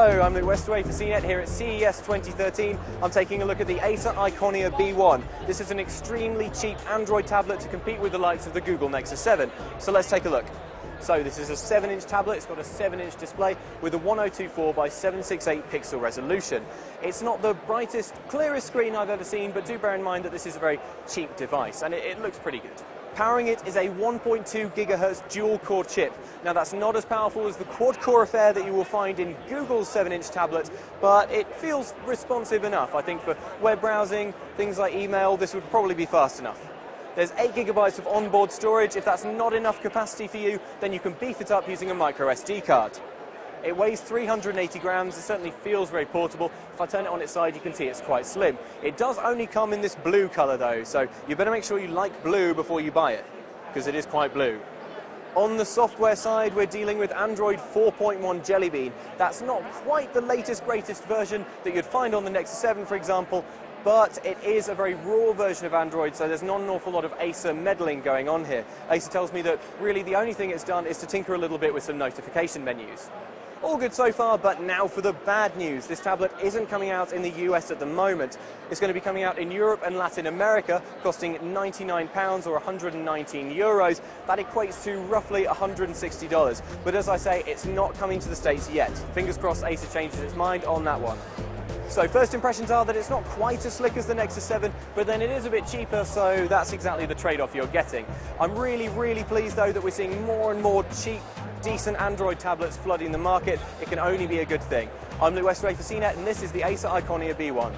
Hello, I'm Luke Westaway for CNET here at CES 2013. I'm taking a look at the Acer Iconia B1. This is an extremely cheap Android tablet to compete with the likes of the Google Nexus 7. So let's take a look. So this is a 7-inch tablet. It's got a 7-inch display with a 1024 by 768 pixel resolution. It's not the brightest, clearest screen I've ever seen, but do bear in mind that this is a very cheap device and it looks pretty good. Powering it is a 1.2 gigahertz dual-core chip. Now that's not as powerful as the quad-core affair that you will find in Google's 7-inch tablets, but it feels responsive enough. I think for web browsing, things like email, this would probably be fast enough. There's 8 gigabytes of onboard storage. If that's not enough capacity for you, then you can beef it up using a micro SD card. It weighs 380 grams, it certainly feels very portable. If I turn it on its side, you can see it's quite slim. It does only come in this blue color though, so you better make sure you like blue before you buy it, because it is quite blue. On the software side, we're dealing with Android 4.1 Jelly Bean. That's not quite the latest, greatest version that you'd find on the Nexus 7, for example, but it is a very raw version of Android, so there's not an awful lot of Acer meddling going on here. Acer tells me that really the only thing it's done is to tinker a little bit with some notification menus. All good so far, but now for the bad news. This tablet isn't coming out in the US at the moment. It's going to be coming out in Europe and Latin America, costing £99 or 119 euros. That equates to roughly $160. But as I say, it's not coming to the States yet. Fingers crossed Acer changes its mind on that one. So first impressions are that it's not quite as slick as the Nexus 7, but then it is a bit cheaper, so that's exactly the trade-off you're getting. I'm really pleased though that we're seeing more and more cheap, decent Android tablets flooding the market. It can only be a good thing. I'm Luke Westaway for CNET, and this is the Acer Iconia B1.